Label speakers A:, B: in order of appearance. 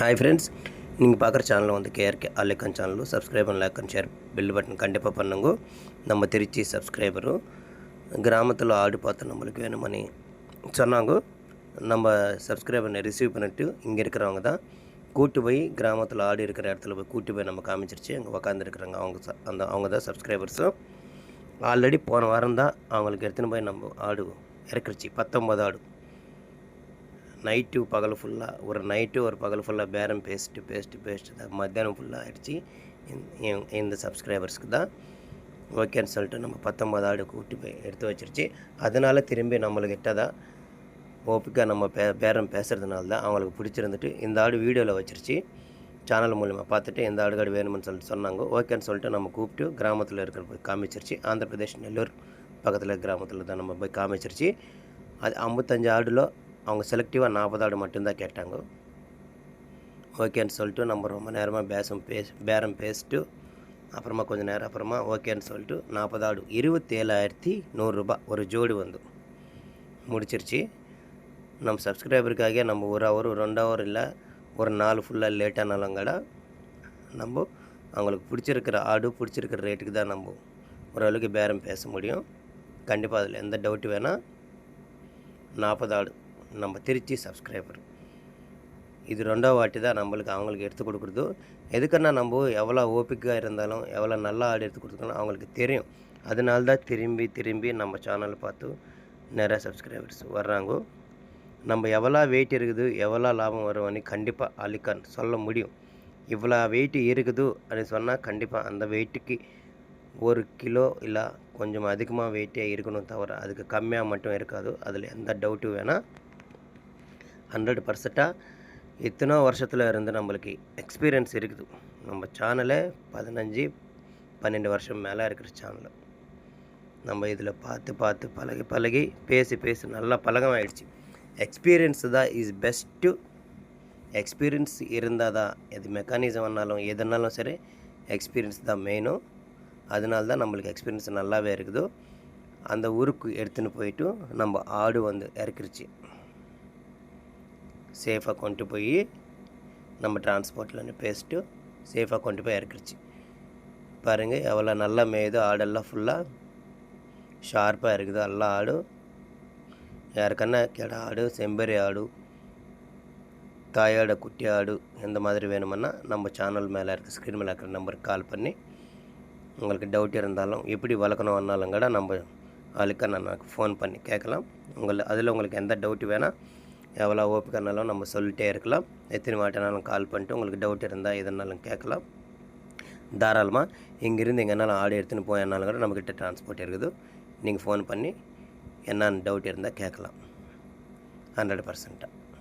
A: Hi friends, நீங்கள் பார்க்குற channel வந்து KRK Alikhan channel. Subscribe and like and share bell button கண்டிப்பாக பண்ணுங்க. நம்ம திருச்சி சப்ஸ்கிரைபரும் கிராமத்தில் ஆடு பார்த்து நம்மளுக்கு வேணுமணி சொன்னாங்க. நம்ம சப்ஸ்கிரைபரை ரிசீவ் பண்ணிவிட்டு இங்கே இருக்கிறவங்க தான் கூட்டு போய் கிராமத்தில் ஆடு இருக்கிற இடத்துல போய் கூட்டு போய் நம்ம காமிச்சிருச்சு. அங்கே உக்காந்துருக்குறாங்க அவங்க தான் சப்ஸ்கிரைபர்ஸும். ஆல்ரெடி போன வாரம் தான் அவங்களுக்கு எடுத்துன்னு போய் நம்ம ஆடு இறக்கிருச்சு. 19 ஆடு. நைட்டு பகல் ஃபுல்லாக ஒரு நைட்டு ஒரு பகல் ஃபுல்லாக பேரம் பேசிட்டு மத்தியானம் ஃபுல்லாக ஆகிடுச்சி. இந்த சப்ஸ்கிரைபர்ஸ்க்கு தான் ஓகேன்னு சொல்லிட்டு நம்ம 19 ஆடு கூட்டி போய் எடுத்து வச்சிருச்சு. அதனால் திரும்பி நம்மளுக்கிட்ட தான் ஓப்பிக்காக நம்ம பேரம் பேசுகிறதுனால தான் அவங்களுக்கு பிடிச்சிருந்துட்டு இந்த ஆடு வீடியோவில் வச்சிருச்சு. சேனல் மூலிமா பார்த்துட்டு எந்த ஆடுகாடு வேணும்னு சொல்லிட்டு சொன்னாங்க. ஓகேன்னு சொல்லிட்டு நம்ம கூப்பிட்டு கிராமத்தில் இருக்கிற போய் காமிச்சிருச்சு. ஆந்திர பிரதேஷ் நெல்லூர் பக்கத்தில் கிராமத்தில் தான் நம்ம போய் காமிச்சிருச்சு. அது 55 ஆடில் அவங்க செலக்டிவாக 40 ஆடு மட்டும்தான் கேட்டாங்க. ஓகேன்னு சொல்லிட்டு நம்ம ரொம்ப நேரமாக பேரம் பேசிட்டு அப்புறமா கொஞ்சம் நேரம் அப்புறமா ஓகேன்னு சொல்லிட்டு 40 ஆடு 27,100 ரூபாய் ஒரு ஜோடி வந்து முடிச்சிருச்சு. நம்ம சப்ஸ்கிரைபருக்காக நம்ம 1 ஹவர் 2 ஹவர் இல்லை ஒரு நாள் ஃபுல்லாக லேட்டானாலும் கூட நம்ம அவங்களுக்கு பிடிச்சிருக்கிற ஆடு பிடிச்சிருக்கிற ரேட்டுக்கு தான் நம்ம ஓரளவுக்கு பேரம் பேச முடியும். கண்டிப்பாக அதில் எந்த டவுட்டு வேணால் 40 ஆடு நம்ம திருச்சி சப்ஸ்கிரைபர். இது 2வது வாட்டி தான் நம்மளுக்கு அவங்களுக்கு எடுத்து கொடுக்குறது. எதுக்குன்னா நம்ம எவ்வளோ ஓப்பிக்காக இருந்தாலும் எவ்வளோ நல்லா ஆடு எடுத்து கொடுத்துக்கணும் அவங்களுக்கு தெரியும். அதனால தான் திரும்பி நம்ம சேனலை பார்த்து நிறையா சப்ஸ்கிரைபர்ஸ் வர்றாங்க. நம்ம எவ்வளோ வெயிட் இருக்குது எவ்வளோ லாபம் வரும்னு கண்டிப்பாக ஆலிகான் சொல்ல முடியும். இவ்வளோ வெயிட்டு இருக்குது அப்படின்னு சொன்னால் கண்டிப்பாக அந்த வெயிட்டுக்கு 1 கிலோ இல்லை கொஞ்சம் அதிகமாக வெயிட்டே இருக்கணும், தவிர அதுக்கு கம்மியாக மட்டும் இருக்காது. அதில் எந்த டவுட்டும் வேணால் 100% இத்தனை வருஷத்தில் இருந்து நம்மளுக்கு எக்ஸ்பீரியன்ஸ் இருக்குது. நம்ம சேனலே 15-12 வருஷம் மேலே இருக்கிற சேனல். நம்ம இதில் பார்த்து பழகி பேசி நல்லா பழகமாகிடுச்சு. எக்ஸ்பீரியன்ஸு தான் இஸ் பெஸ்ட்டு. எக்ஸ்பீரியன்ஸ் இருந்தால் தான் எது மெக்கானிசம் பண்ணாலும் எதுனாலும் சரி எக்ஸ்பீரியன்ஸ் தான் மெயினும். அதனால தான் நம்மளுக்கு எக்ஸ்பீரியன்ஸ் நல்லாவே இருக்குது. அந்த ஊருக்கு எடுத்துன்னு போயிட்டு நம்ம ஆடு வந்து இறக்கிருச்சு. சேஃபாக கொண்டு போய் நம்ம டிரான்ஸ்போர்ட்டில் பேசிட்டு சேஃபாக கொண்டு போய் இறக்கிருச்சு. பாருங்கள் எவ்வளோ நல்லா மேயுது. ஆடெல்லாம் ஃபுல்லாக ஷார்ப்பாக இருக்குது. எல்லா ஆடு யாருக்கன்னா கெடா ஆடு, செம்பரி ஆடு, தாயாடு, குட்டி ஆடு எந்த மாதிரி வேணுமுன்னா நம்ம சேனல் மேலே இருக்க ஸ்க்ரீன் மேலே இருக்கிற நம்பருக்கு கால் பண்ணி உங்களுக்கு டவுட் இருந்தாலும் எப்படி வளர்க்கணும்னாலும் கூட நம்ம ஆளுக்கு நான் ஃபோன் பண்ணி கேட்கலாம். அதில் உங்களுக்கு எந்த டவுட்டு வேணால் எவ்வளோ ஓப்பிக்கனாலும் நம்ம சொல்லிட்டே இருக்கலாம். எத்தனை வாட்டினாலும் கால் பண்ணிட்டு உங்களுக்கு டவுட் இருந்தால் எதுனாலும் கேட்கலாம். தாராளமாக இங்கேருந்து எங்கேனாலும் ஆடு எடுத்துன்னு போயனாலும் கூட நம்மக்கிட்ட டிரான்ஸ்போர்ட் இருக்குது. நீங்கள் ஃபோன் பண்ணி என்னென்ன டவுட் இருந்தால் கேட்கலாம் 100%.